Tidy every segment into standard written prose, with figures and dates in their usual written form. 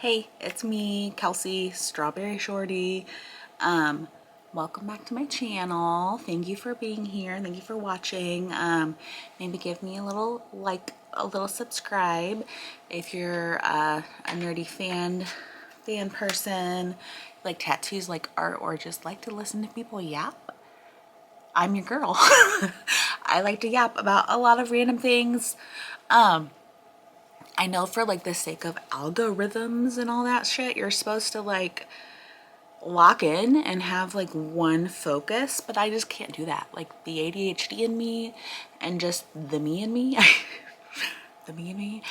Hey, it's me, Kelsey, Strawberry Shorty. Welcome back to my channel. Thank you for being here. Thank you for watching. Maybe give me a little like, a little subscribe if you're a nerdy fan person, like tattoos, like art, or just like to listen to people yap. I'm your girl. I like to yap about a lot of random things. I know for like the sake of algorithms and all that shit, you're supposed to like lock in and have like one focus, but I just can't do that. Like the ADHD in me and just the me in me, the me in me,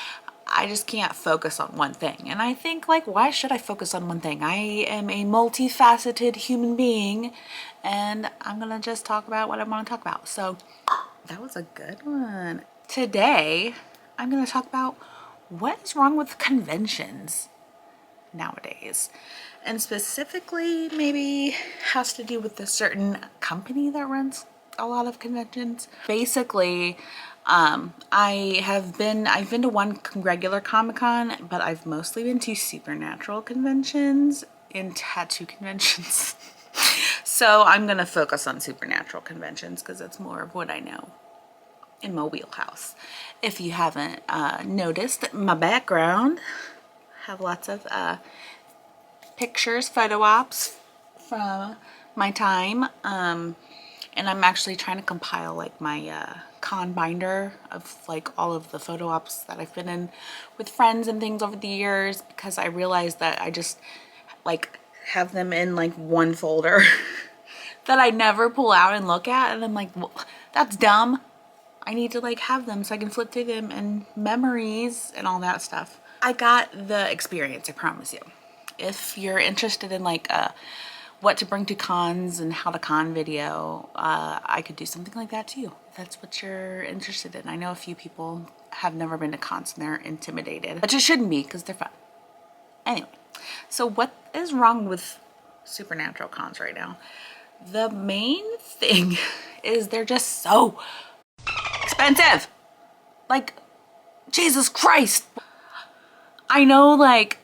I just can't focus on one thing. And I think like, why should I focus on one thing? I am a multifaceted human being and I'm gonna just talk about what I want to talk about. So that was a good one. Today, I'm gonna talk about what is wrong with conventions nowadays, and specifically maybe has to do with a certain company that runs a lot of conventions. Basically, I've been to one regular Comic-Con, but I've mostly been to supernatural conventions and tattoo conventions. So I'm gonna focus on supernatural conventions because that's more of what I know in my wheelhouse. If you haven't noticed my background, I have lots of pictures, photo ops from my time, and I'm actually trying to compile like my con binder of like all of the photo ops that I've been in with friends and things over the years, because I realized that I just like have them in like one folder that I never pull out and look at, and I'm like, well, that's dumb. I need to like have them so I can flip through them and memories and all that stuff. I got the experience, I promise you. If you're interested in like what to bring to cons and how to con video, I could do something like that too. If that's what you're interested in. I know a few people have never been to cons and they're intimidated, but it shouldn't be because they're fun. Anyway, so what is wrong with supernatural cons right now? The main thing is they're just so expensive. Like, Jesus Christ. I know, like,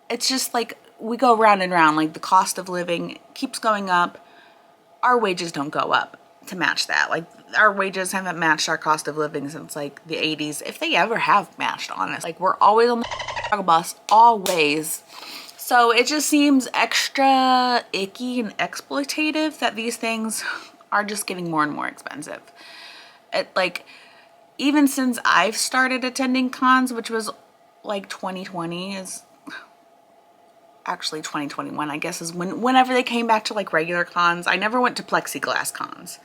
it's just like we go round and round. Like, the cost of living keeps going up. Our wages don't go up to match that. Like, our wages haven't matched our cost of living since like the 80s, if they ever have matched, honest. Like, we're always on the bus, always. So it just seems extra icky and exploitative that these things are just getting more and more expensive. It, like, even since I've started attending cons, which was like 2020, is actually 2021, I guess, is whenever they came back to like regular cons. I never went to plexiglass cons,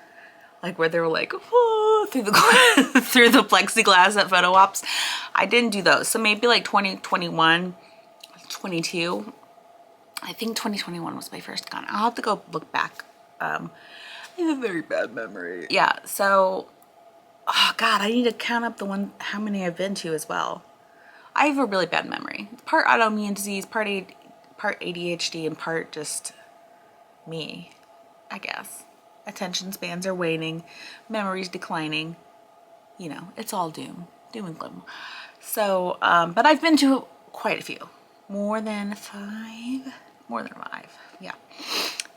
like where they were like, whoa, through the through the plexiglass at photo ops. I didn't do those. So maybe like 2021, 22. I think 2021 was my first con. I'll have to go look back. I have a very bad memory. Yeah, so, oh God, I need to count up how many I've been to as well. I have a really bad memory. Part autoimmune disease, part ADHD, and part just me, I guess. Attention spans are waning, memories declining. You know, it's all doom and gloom. So, but I've been to quite a few. More than five, yeah.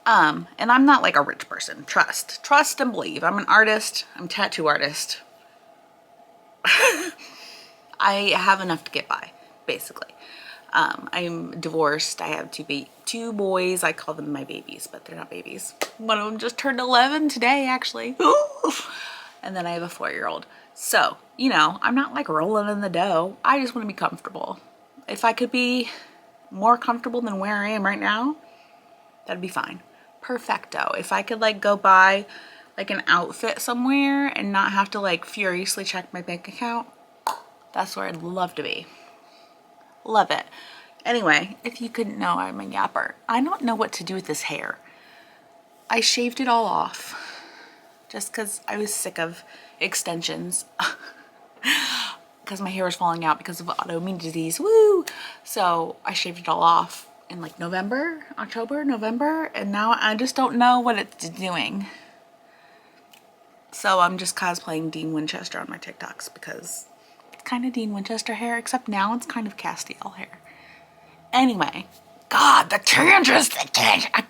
And I'm not like a rich person. Trust and believe. I'm an artist. I'm a tattoo artist. I have enough to get by, basically. I'm divorced. I have two boys. I call them my babies, but they're not babies. One of them just turned 11 today, actually. And then I have a 4-year-old. So, you know, I'm not like rolling in the dough. I just want to be comfortable. If I could be more comfortable than where I am right now, that'd be fine. Perfecto. If I could like go buy like an outfit somewhere and not have to like furiously check my bank account, that's where I'd love to be. Love it. Anyway, if you couldn't know, I'm a yapper. I don't know what to do with this hair. I shaved it all off just because I was sick of extensions. Because my hair was falling out because of autoimmune disease. Woo! So I shaved it all off in like October, November, and now I just don't know what it's doing. So I'm just cosplaying Dean Winchester on my TikToks because it's kind of Dean Winchester hair, except now it's kind of Castiel hair. Anyway, God, the tangents, the tangent. I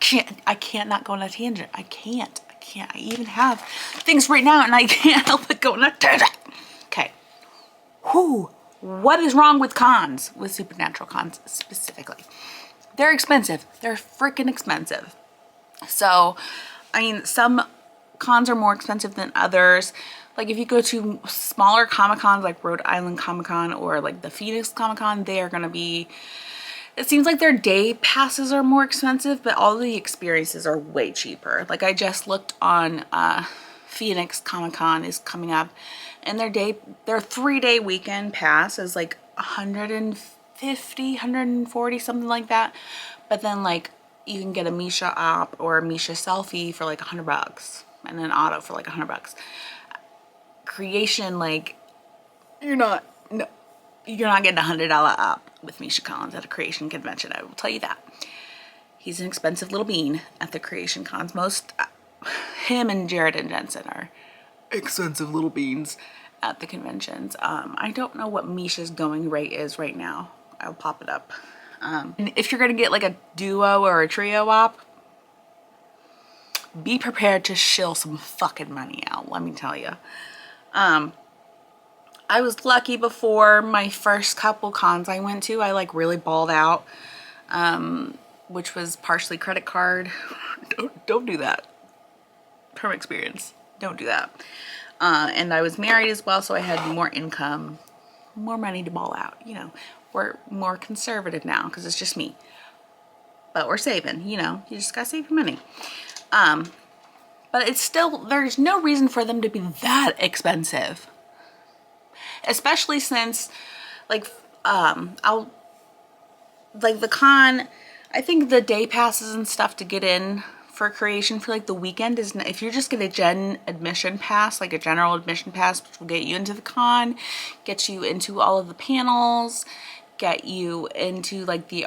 can't not go on a tangent. I can't. I even have things right now and I can't help but go on a tangent. Okay. What is wrong with cons, with supernatural cons specifically? They're expensive. They're freaking expensive. So, I mean, some cons are more expensive than others. Like if you go to smaller Comic-Cons like Rhode Island Comic-Con or like the Phoenix Comic-Con, they are going to be, it seems like their day passes are more expensive, but all the experiences are way cheaper. Like I just looked on Phoenix Comic-Con is coming up, and their 3-day weekend pass is like 150, 140, something like that. But then like you can get a Misha op or a Misha selfie for like $100 and an auto for like $100. Creation, like you're not getting a $100 op with Misha Collins at a Creation convention. I will tell you that. He's an expensive little bean at the Creation cons. Him and Jared and Jensen are expensive little beans at the conventions. I don't know what Misha's going rate is right now. I'll pop it up. And if you're gonna get like a duo or a trio op, be prepared to shill some fucking money out, let me tell you. I was lucky before my first couple cons I went to. I like really balled out, which was partially credit card. Don't do that. From experience, don't do that. And I was married as well, so I had more income, more money to ball out. You know, we're more conservative now because it's just me. But we're saving, you know, you just gotta save your money. But it's still, there's no reason for them to be that expensive. Especially since, like, the con, I think the day passes and stuff to get in for Creation for like the weekend is, if you're just get a gen admission pass, like a general admission pass, which will get you into the con, get you into all of the panels, get you into like the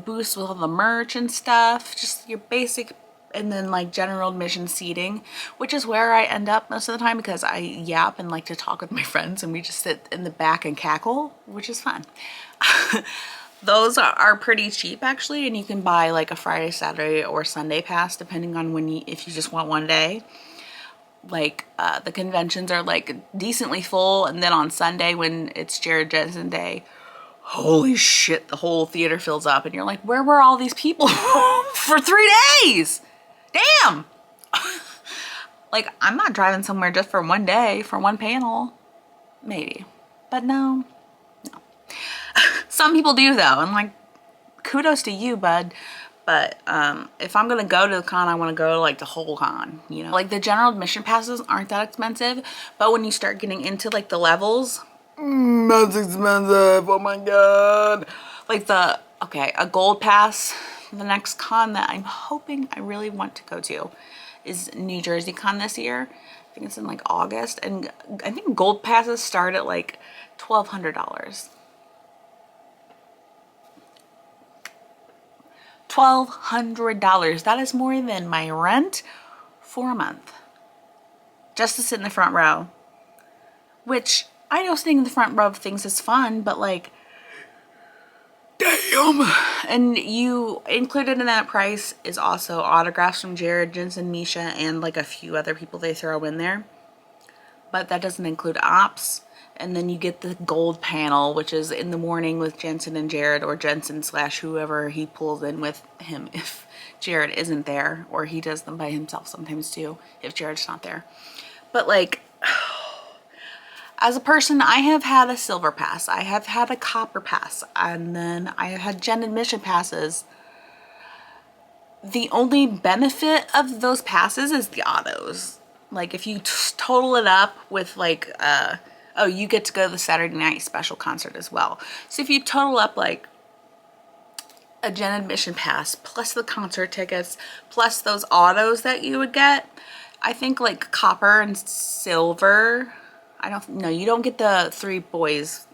booths with all the merch and stuff, just your basic, and then like general admission seating, which is where I end up most of the time because I yap and like to talk with my friends and we just sit in the back and cackle, which is fun. Those are pretty cheap actually, and you can buy like a Friday, Saturday, or Sunday pass depending on if you just want one day. Like the conventions are like decently full, and then on Sunday when it's Jared Jensen Day, holy shit, the whole theater fills up and you're like, where were all these people for 3 days? Damn! Like, I'm not driving somewhere just for one day, for one panel. Maybe. But no. Some people do though, and like, kudos to you, bud. But if I'm gonna go to the con, I want to go to like the whole con, you know? Like the general admission passes aren't that expensive, but when you start getting into like the levels, that's expensive, oh my god. Like a gold pass, the next con that I'm hoping I really want to go to is New Jersey Con this year. I think it's in like August, and I think gold passes start at like $1,200. $1,200. That is more than my rent for a month. Just to sit in the front row. Which, I know sitting in the front row of things is fun, but like, damn! And you included in that price is also autographs from Jared, Jensen, Misha, and like a few other people they throw in there. But that doesn't include ops. And then you get the gold panel, which is in the morning with Jensen and Jared, or Jensen / whoever he pulls in with him if Jared isn't there, or he does them by himself sometimes too if Jared's not there. But like, as a person, I have had a silver pass, I have had a copper pass, and then I have had gen admission passes. The only benefit of those passes is the autos. Like if you total it up with like, oh, you get to go to the Saturday night special concert as well. So if you total up like a gen admission pass plus the concert tickets plus those autos that you would get, I think like copper and silver, you don't get the 3 boys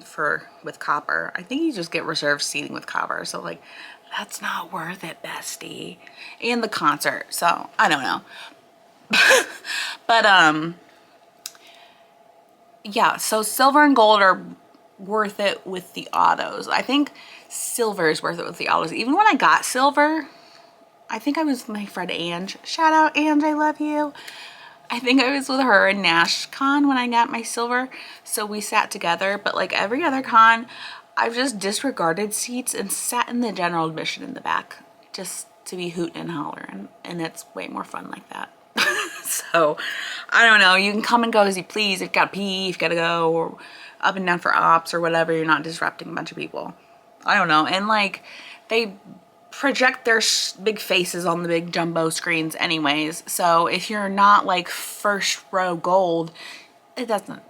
with copper. I think you just get reserved seating with copper. So like, that's not worth it, bestie. And the concert, so I don't know. But yeah, so silver and gold are worth it with the autos. I think silver is worth it with the autos. Even when I got silver, I think I was with my friend Ange. Shout out Ange, I love you. I think I was with her in NashCon when I got my silver. So we sat together, but like every other con, I've just disregarded seats and sat in the general admission in the back just to be hooting and hollering. And it's way more fun like that. So I don't know, you can come and go as you please. If you gotta pee, if you gotta go, or up and down for ops or whatever, you're not disrupting a bunch of people. I don't know. And like they project their big faces on the big jumbo screens anyways, so if you're not like first row gold, it doesn't,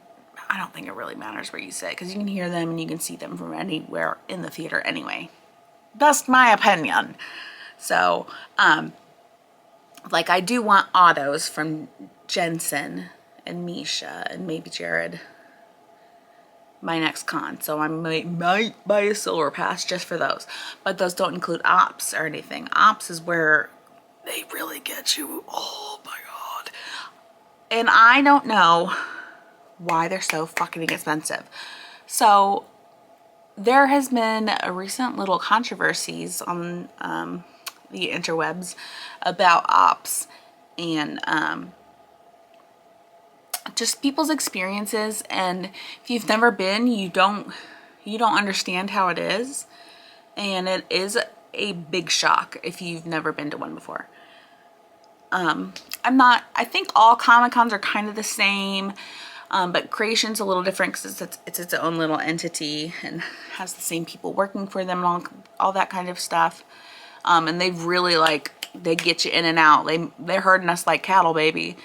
I don't think it really matters where you sit, because you can hear them and you can see them from anywhere in the theater anyway. That's my opinion. So like I do want autos from Jensen and Misha and maybe Jared my next con, so I might buy a silver pass just for those, but those don't include ops or anything. Ops is where they really get you. Oh my god. And I don't know why they're so fucking expensive. So there has been a recent little controversies on the interwebs about ops and just people's experiences, and if you've never been, you don't understand how it is, and it is a big shock if you've never been to one before. I think all Comic-Cons are kind of the same, but Creation's a little different because it's its own little entity and has the same people working for them and all that kind of stuff. And they've really they get you in and out. They're herding us like cattle, baby.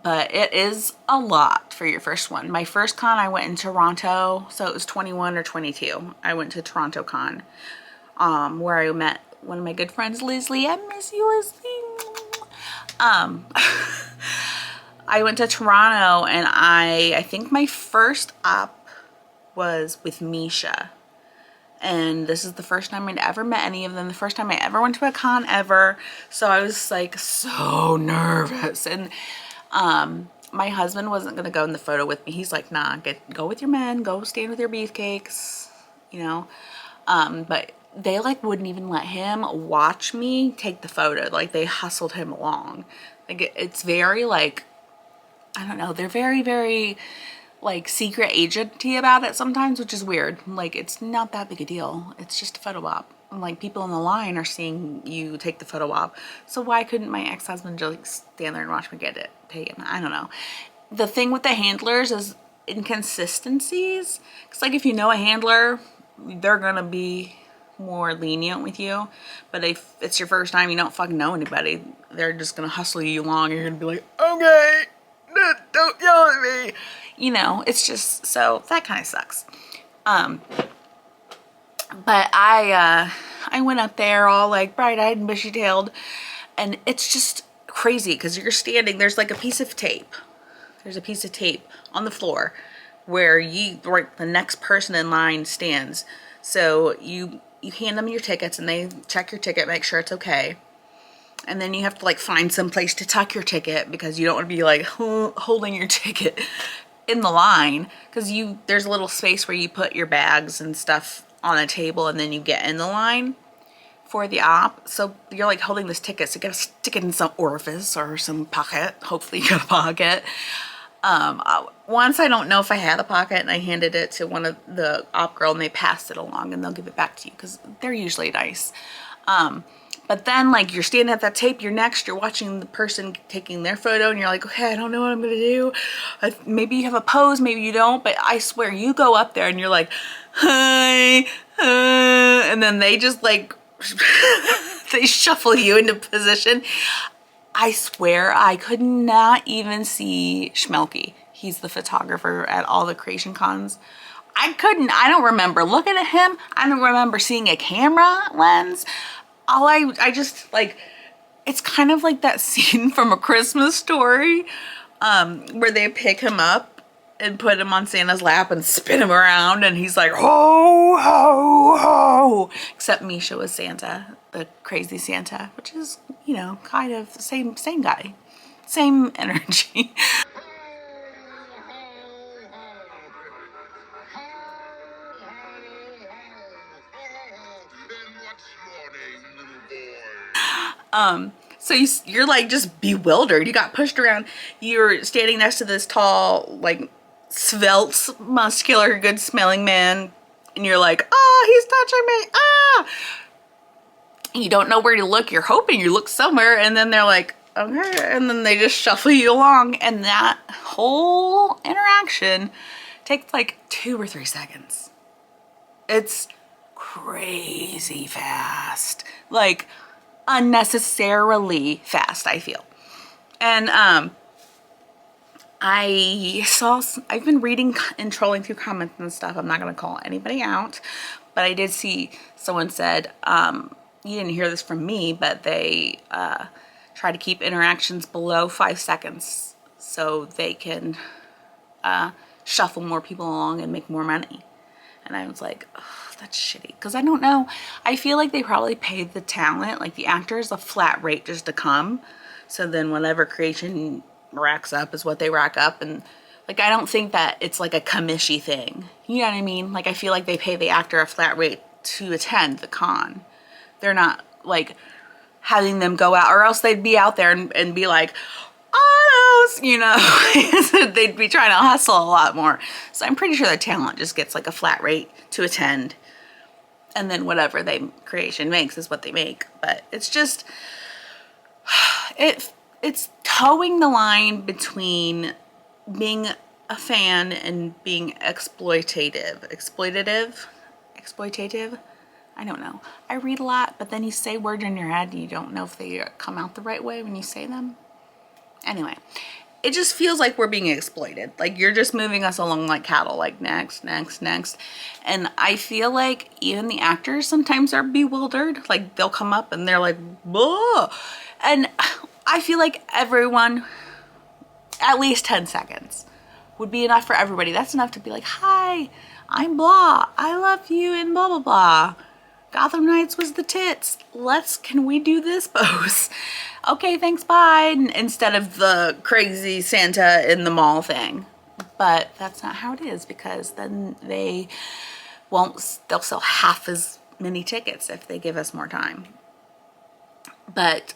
But it is a lot for your first one. My first con, I went in Toronto, so it was 21 or 22. I went to Toronto Con, where I met one of my good friends, Leslie. I miss you, Leslie. I went to Toronto, and I think my first op was with Misha. And this is the first time I'd ever met any of them. The first time I ever went to a con ever. So I was like so nervous. And my husband wasn't gonna go in the photo with me. He's like, nah, go with your men, go stand with your beefcakes, you know. But they wouldn't even let him watch me take the photo. Like they hustled him along. Like it's very I don't know, they're very, very secret agenty about it sometimes, which is weird. Like it's not that big a deal. It's just a photo op. Like people in the line are seeing you take the photo op. So why couldn't my ex-husband just stand there and watch me get it taken? I don't know. The thing with the handlers is inconsistencies. Cause if you know a handler, they're gonna be more lenient with you. But if it's your first time, you don't fucking know anybody, they're just gonna hustle you along. You're gonna be like, okay, don't yell at me. You know, it's just, so that kind of sucks. But I went up there all bright-eyed and bushy-tailed, and it's just crazy because you're standing, there's a piece of tape. There's a piece of tape on the floor where the next person in line stands. So you hand them your tickets and they check your ticket, make sure it's okay. And then you have to find some place to tuck your ticket because you don't want to be holding your ticket in the line, because there's a little space where you put your bags and stuff on a table and then you get in the line for the op. So you're holding this ticket, so you gotta stick it in some orifice or some pocket. Hopefully you got a pocket. Once, I don't know if I had a pocket, and I handed it to one of the op girl and they passed it along, and they'll give it back to you because they're usually nice. But then you're standing at that tape, you're next, you're watching the person taking their photo, and you're like, okay, I don't know what I'm gonna do. Maybe you have a pose, maybe you don't, but I swear you go up there and you're like, hi, and then they just they shuffle you into position. I swear I could not even see Schmelke. He's the photographer at all the Creation Cons. I don't remember looking at him. I don't remember seeing a camera lens. I just it's kind of like that scene from A Christmas Story, where they pick him up and put him on Santa's lap and spin him around, and he's like, ho, ho, ho. Except Misha was Santa, the crazy Santa, which is, kind of the same guy, same energy. So you're like just bewildered. You got pushed around. You're standing next to this tall, like svelte, muscular, good smelling man. And you're like, oh, he's touching me. Ah! You don't know where to look. You're hoping you look somewhere. And then they're like, okay. And then they just shuffle you along. And that whole interaction takes like 2 or 3 seconds. It's crazy fast. Like, unnecessarily fast, I feel. And I've been reading and trolling through comments and stuff. I'm not going to call anybody out, but I did see someone said, you didn't hear this from me, but they try to keep interactions below 5 seconds so they can shuffle more people along and make more money. And I was like, oh, that's shitty. Because I don't know. I feel like they probably paid the talent, like the actors, a flat rate just to come. So then whatever creation racks up is what they rack up. And like, I don't think that it's like a commish-y thing. You know what I mean? Like, I feel like they pay the actor a flat rate to attend the con. They're not like having them go out, or else they'd be out there and be like, autos, you know. They'd be trying to hustle a lot more. So I'm pretty sure the talent just gets like a flat rate to attend, and then whatever they creation makes is what they make. But it's just it's towing the line between being a fan and being exploitative. I don't know. I read a lot, but then you say words in your head and you don't know if they come out the right way when you say them. Anyway, it just feels like we're being exploited. Like, you're just moving us along like cattle, like next, next, next. And I feel like even the actors sometimes are bewildered. Like, they'll come up and they're like, whoa. And I feel like everyone, at least 10 seconds would be enough for everybody. That's enough to be like, hi, I'm blah. I love you and blah, blah, blah. Gotham Knights was the tits. Can we do this pose? Okay, thanks, bye. Instead of the crazy Santa in the mall thing. But that's not how it is, because then they'll sell half as many tickets if they give us more time. But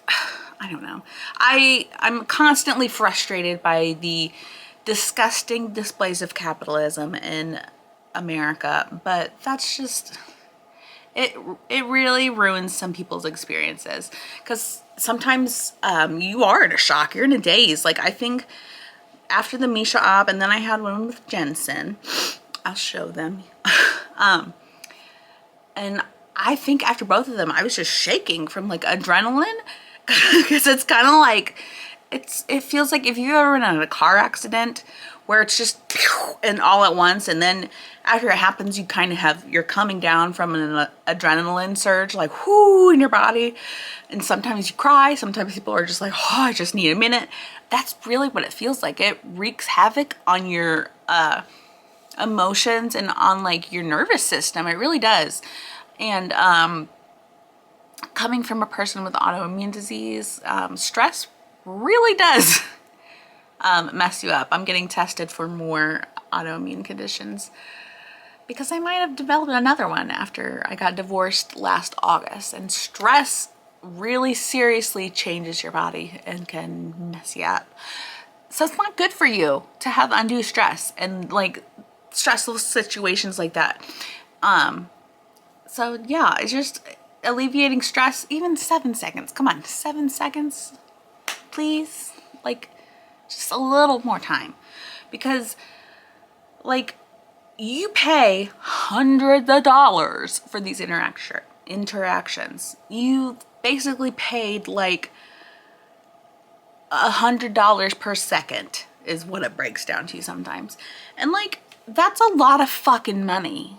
I don't know. I'm constantly frustrated by the disgusting displays of capitalism in America, but that's just... It really ruins some people's experiences, because sometimes you are in a shock, you're in a daze. Like, I think after the Misha op, and then I had one with Jensen, I'll show them. And I think after both of them, I was just shaking from like adrenaline, because it's kind of like, it feels like if you've ever been in a car accident where it's just and all at once, and then after it happens, you kind of you're coming down from an adrenaline surge, like whoo, in your body. And sometimes you cry, sometimes people are just like, oh, I just need a minute. That's really what it feels like. It wreaks havoc on your emotions and on like your nervous system. It really does. And coming from a person with autoimmune disease, stress really does mess you up. I'm getting tested for more autoimmune conditions because I might have developed another one after I got divorced last August. And stress really seriously changes your body and can mess you up. So it's not good for you to have undue stress and like stressful situations like that. So yeah, it's just alleviating stress, even 7 seconds. Come on, 7 seconds, please. Like, just a little more time, because like you pay hundreds of dollars for these interactions. You basically paid like $100 per second is what it breaks down to sometimes. And like, that's a lot of fucking money.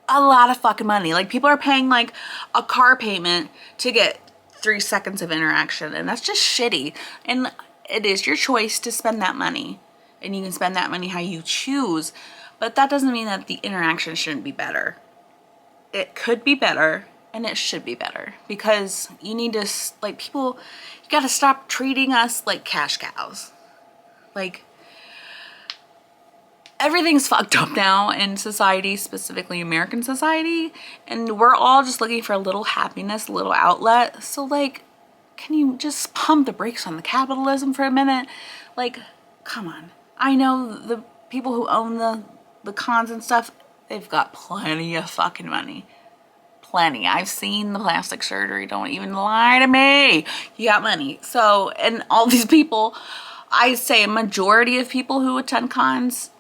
A lot of fucking money. Like, people are paying like a car payment to get 3 seconds of interaction, and that's just shitty. And it is your choice to spend that money, and you can spend that money how you choose, but that doesn't mean that the interaction shouldn't be better. It could be better, and it should be better, because you need to, like, people, you gotta stop treating us like cash cows. Like, everything's fucked up now in society, specifically American society, and we're all just looking for a little happiness, a little outlet. So like, can you just pump the brakes on the capitalism for a minute? Like, come on. I know the people who own the cons and stuff, they've got plenty of fucking money. Plenty. I've seen the plastic surgery. Don't even lie to me. You got money. So, and all these people, I say a majority of people who attend cons,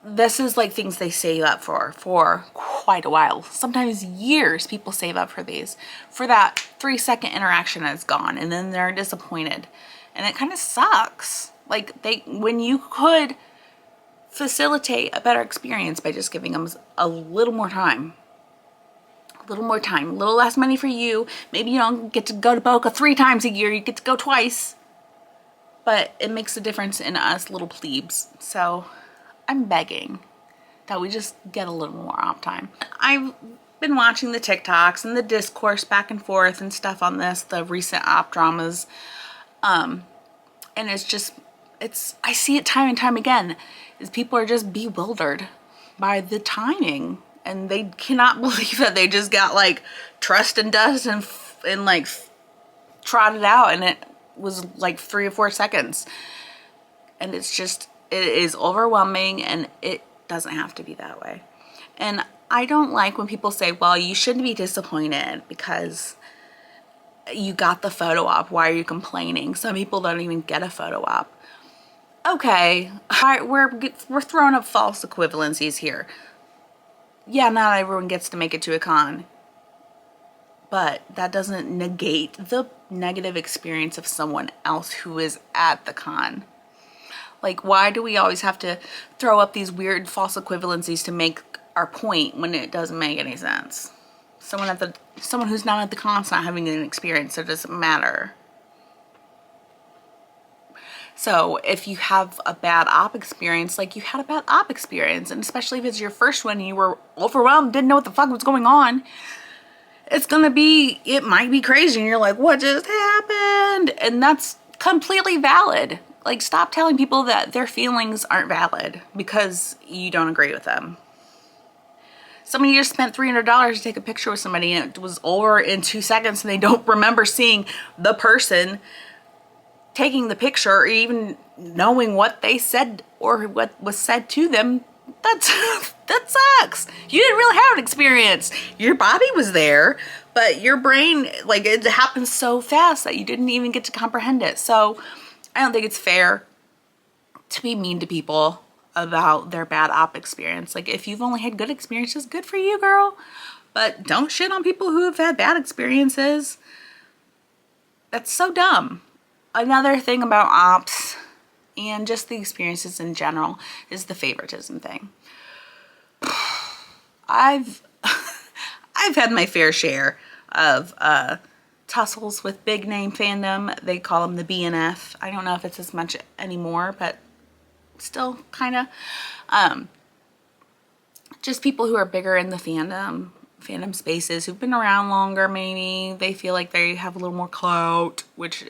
this is like things they save up for quite a while. Sometimes years people save up for these. For that 3-second interaction that's gone and then they're disappointed. And it kind of sucks. Like when you could facilitate a better experience by just giving them a little more time. A little more time, a little less money for you. Maybe you don't get to go to Boca 3 times a year, you get to go twice. But it makes a difference in us little plebes. So I'm begging that we just get a little more op time. I've been watching the TikToks and the discourse back and forth and stuff on this, the recent op dramas. And it's just, I see it time and time again, is people are just bewildered by the timing. And they cannot believe that they just got like trust and dust and like trotted out, and it was like 3 or 4 seconds. And it's just, it is overwhelming, and it doesn't have to be that way. And I don't like when people say, well, you shouldn't be disappointed because you got the photo op. Why are you complaining? Some people don't even get a photo op. Okay, we're throwing up false equivalencies here. Yeah, not everyone gets to make it to a con, but that doesn't negate the negative experience of someone else who is at the con. Like, why do we always have to throw up these weird false equivalencies to make our point when it doesn't make any sense? Someone who's not at the con's not having an experience, so it doesn't matter. So if you have a bad op experience, like you had a bad op experience, and especially if it's your first one and you were overwhelmed, didn't know what the fuck was going on, it might be crazy and you're like, what just happened? And that's completely valid. Like, stop telling people that their feelings aren't valid because you don't agree with them. Somebody just spent $300 to take a picture with somebody and it was over in 2 seconds and they don't remember seeing the person taking the picture or even knowing what they said or what was said to them. That sucks. You didn't really have an experience. Your body was there, but your brain, like, it happened so fast that you didn't even get to comprehend it. So I don't think it's fair to be mean to people about their bad op experience. Like, if you've only had good experiences, good for you, girl. But don't shit on people who have had bad experiences. That's so dumb. Another thing about ops and just the experiences in general is the favoritism thing. I've had my fair share of tussles with big name fandom. They call them the BNF. I don't know if it's as much anymore, but still kind of. Just people who are bigger in the fandom spaces, who've been around longer maybe. They feel like they have a little more clout, which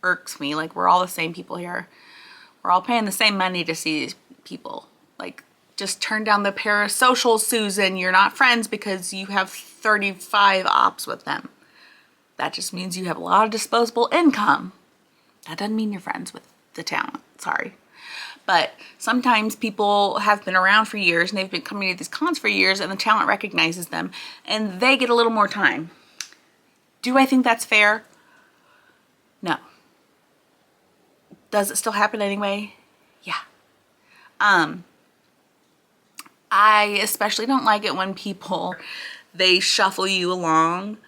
irks me. Like, we're all the same people here. We're all paying the same money to see these people. Like, just turn down the parasocial, Susan. You're not friends because you have 35 ops with them. That just means you have a lot of disposable income. That doesn't mean you're friends with the talent. Sorry. But sometimes people have been around for years and they've been coming to these cons for years and the talent recognizes them and they get a little more time. Do I think that's fair? No. Does it still happen anyway? Yeah. I especially don't like it when people, they shuffle you along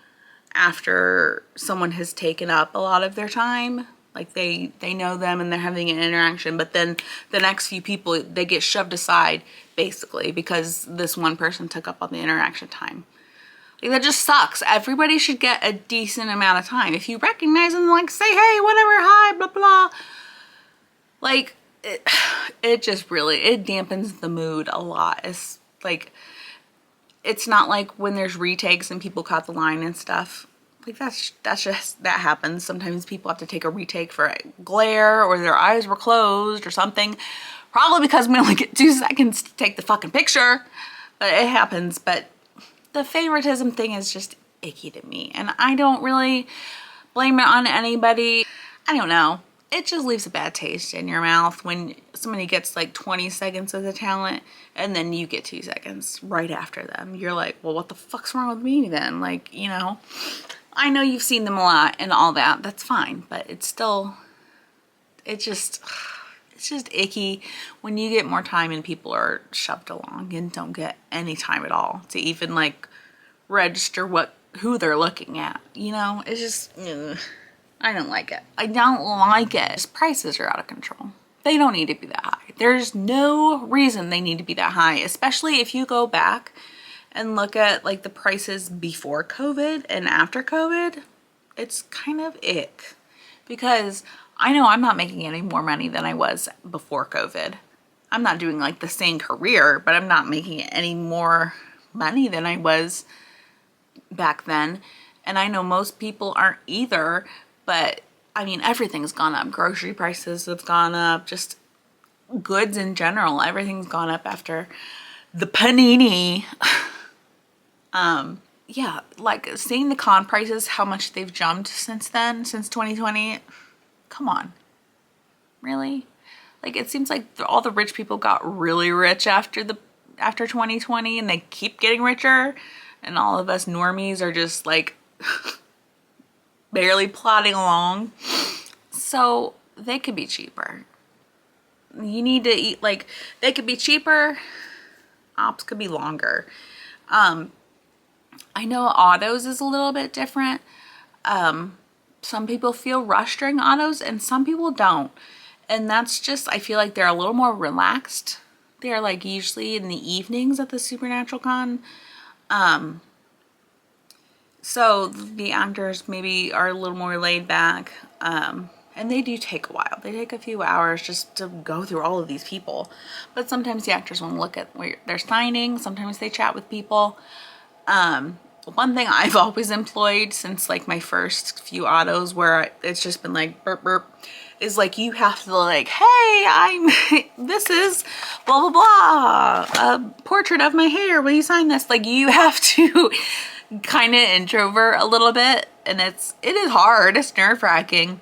after someone has taken up a lot of their time. Like, they know them and they're having an interaction, but then the next few people, they get shoved aside basically because this one person took up on the interaction time. Like, that just sucks. Everybody should get a decent amount of time. If you recognize them, like, say, hey, whatever, hi, blah, blah. Like, it just really, it dampens the mood a lot. It's like, it's not like when there's retakes and people caught the line and stuff. Like, that happens. Sometimes people have to take a retake for a glare or their eyes were closed or something. Probably because we only get 2 seconds to take the fucking picture. But it happens. But the favoritism thing is just icky to me. And I don't really blame it on anybody. I don't know. It just leaves a bad taste in your mouth when somebody gets like 20 seconds of the talent and then you get 2 seconds right after them. You're like, well, what the fuck's wrong with me then? Like, you know, I know you've seen them a lot and all that. That's fine. But it's still, it's just icky when you get more time and people are shoved along and don't get any time at all to even like register who they're looking at. You know, it's just, ugh. I don't like it. I don't like it. His prices are out of control. They don't need to be that high. There's no reason they need to be that high, especially if you go back and look at like the prices before COVID and after COVID. It's kind of ick because I know I'm not making any more money than I was before COVID. I'm not doing like the same career, but I'm not making any more money than I was back then. And I know most people aren't either. But I mean, everything's gone up. Grocery prices have gone up. Just goods in general. Everything's gone up after the panini. Yeah, like seeing the con prices, how much they've jumped since then, since 2020. Come on. Really? Like it seems like all the rich people got really rich after 2020 and they keep getting richer. And all of us normies are just like barely plodding along. So they could be cheaper. You need to eat, like, they could be cheaper. Ops could be longer. I know autos is a little bit different. Some people feel rushed during autos and some people don't. And that's just, I feel like they're a little more relaxed. They're like usually in the evenings at the Supernatural Con. So the actors maybe are a little more laid back, and they do take a while. They take a few hours just to go through all of these people. But sometimes the actors want to look at where they're signing. Sometimes they chat with people. One thing I've always employed since like my first few autos where it's just been like burp burp is like you have to like, hey, this is blah blah blah, a portrait of my hair, will you sign this? Like you have to kind of introvert a little bit, and it is hard, it's nerve-wracking,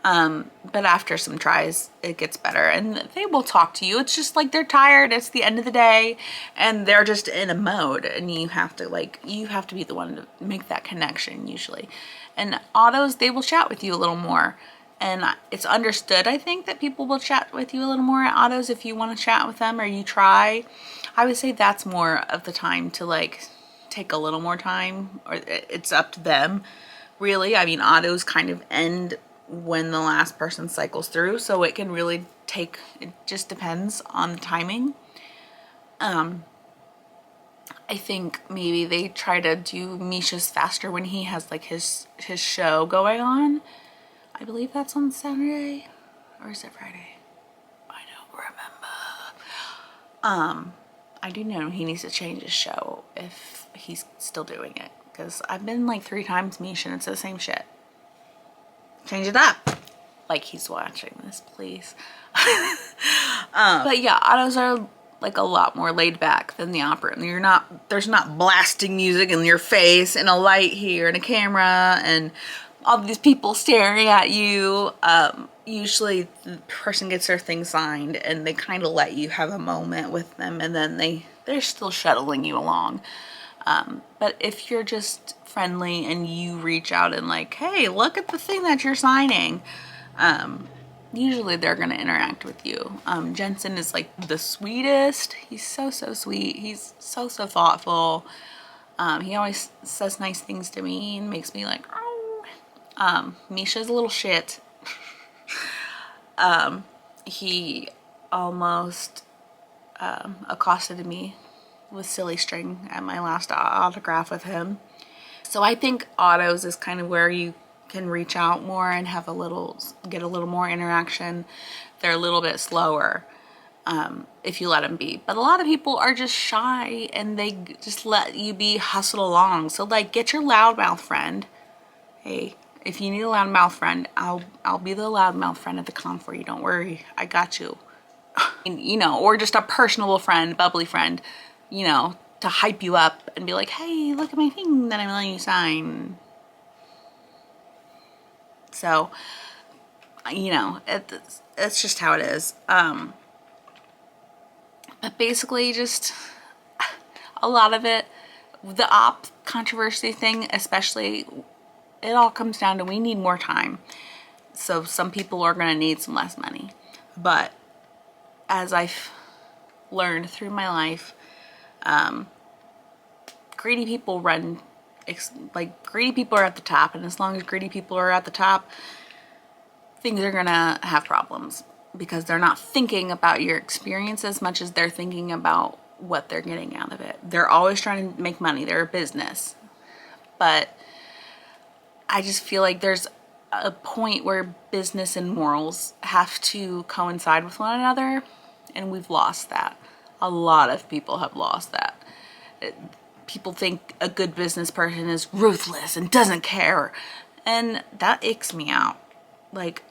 but after some tries it gets better and they will talk to you. It's just like they're tired, it's the end of the day and they're just in a mode and you have to be the one to make that connection usually. And autos, they will chat with you a little more, and it's understood, I think, that people will chat with you a little more at autos if you want to chat with them or you try. I would say that's more of the time to like take a little more time, or it's up to them really. I mean, autos kind of end when the last person cycles through, so it can really take, it just depends on the timing. I think maybe they try to do Misha's faster when he has like his show going on. I believe that's on Saturday, or is it Friday? I don't remember. I do know he needs to change his show if he's still doing it, because I've been like 3 times Misha and it's the same shit. Change it up. Like he's watching this, please. But yeah, autos are like a lot more laid back than the opera. And there's not blasting music in your face and a light here and a camera and all these people staring at you. Usually the person gets their thing signed and they kind of let you have a moment with them, and then they're still shuttling you along. But if you're just friendly and you reach out and like, hey, look at the thing that you're signing, usually they're gonna interact with you. Jensen is like the sweetest. He's so sweet. He's so thoughtful. He always says nice things to me and makes me like, oh. Misha's a little shit. He almost accosted me with silly string at my last autograph with him. So I think autos is kind of where you can reach out more and get a little more interaction. They're a little bit slower if you let them be. But a lot of people are just shy and they just let you be hustled along. So like, get your loudmouth friend. Hey, if you need a loudmouth friend, I'll be the loudmouth friend at the con for you. Don't worry, I got you. You know, or just a personable friend, bubbly friend, you know, to hype you up and be like, hey, look at my thing that I'm letting you sign. So, you know, it's just how it is. But basically just a lot of it, the op controversy thing especially, it all comes down to we need more time. So some people are going to need some less money. But as I've learned through my life, greedy people run, like greedy people are at the top. And as long as greedy people are at the top, things are going to have problems because they're not thinking about your experience as much as they're thinking about what they're getting out of it. They're always trying to make money. They're a business. But I just feel like there's a point where business and morals have to coincide with one another, and we've lost that. A lot of people have lost that. People think a good business person is ruthless and doesn't care, and that icks me out. Like,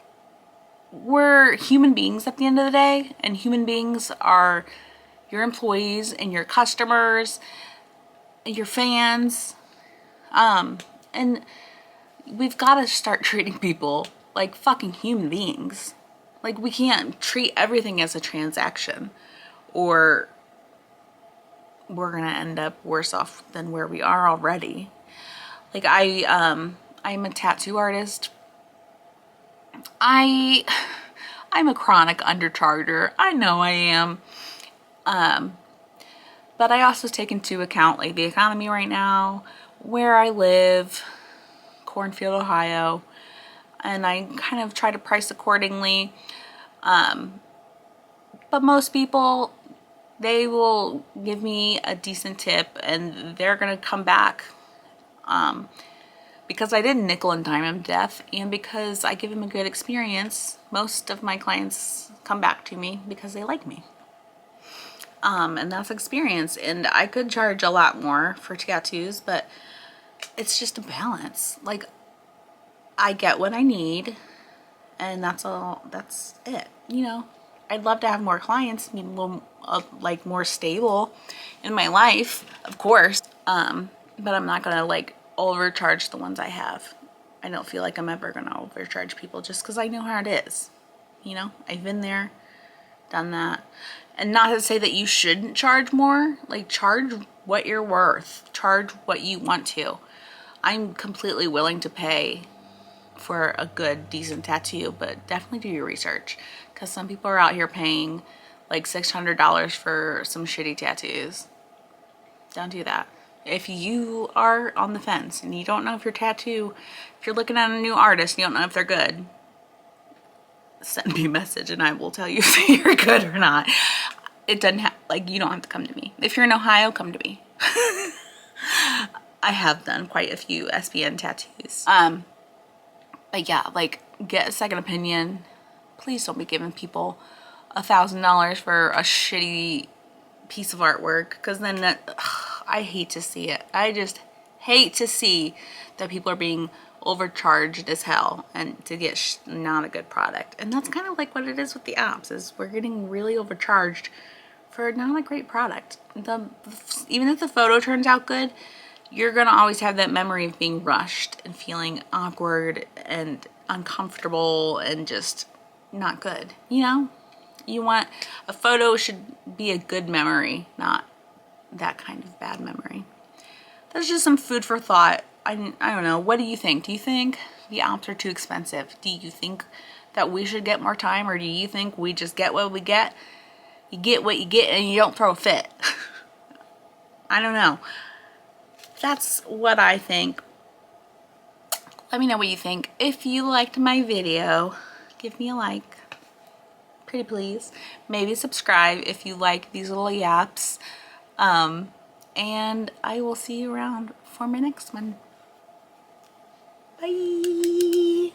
we're human beings at the end of the day, and human beings are your employees and your customers and your fans, and we've got to start treating people like fucking human beings. Like, we can't treat everything as a transaction, or we're gonna end up worse off than where we are already. Like, I'm a tattoo artist. I'm a chronic undercharger. I know I am. But I also take into account like the economy right now, where I live, Cornfield, Ohio, and I kind of try to price accordingly. But most people, they will give me a decent tip and they're gonna come back because I didn't nickel and dime them to death, and because I give them a good experience. Most of my clients come back to me because they like me. And that's experience, and I could charge a lot more for tattoos, but it's just a balance. Like, I get what I need, and that's all. That's it. You know, I'd love to have more clients, be a little like more stable in my life, of course. But I'm not gonna like overcharge the ones I have. I don't feel like I'm ever gonna overcharge people just because I know how it is. You know, I've been there, done that. And not to say that you shouldn't charge more. Like, charge what you're worth. Charge what you want to. I'm completely willing to pay for a good, decent tattoo, but definitely do your research, because some people are out here paying like $600 for some shitty tattoos. Don't do that. If you are on the fence and you don't know if your tattoo, if you're looking at a new artist, you don't know if they're good, send me a message and I will tell you if you're good or not. It doesn't have, like, you don't have to come to me. If you're in Ohio, come to me. I have done quite a few SBN tattoos. But yeah, like, get a second opinion. Please don't be giving people $1,000 for a shitty piece of artwork, because then that, I hate to see it. I just hate to see that people are being overcharged as hell and to get not a good product. And that's kind of like what it is with the apps, is we're getting really overcharged for not a great product. Even if the photo turns out good, you're gonna always have that memory of being rushed and feeling awkward and uncomfortable and just not good. You know, you want a photo should be a good memory, not that kind of bad memory. That's just some food for thought. I don't know. What do you think? Do you think the apps are too expensive? Do you think that we should get more time, or do you think we just get what we get? You get what you get and you don't throw a fit. I don't know. That's what I think. Let me know what you think. If you liked my video, give me a like. Pretty please. Maybe subscribe if you like these little yaps. And I will see you around for my next one. Bye.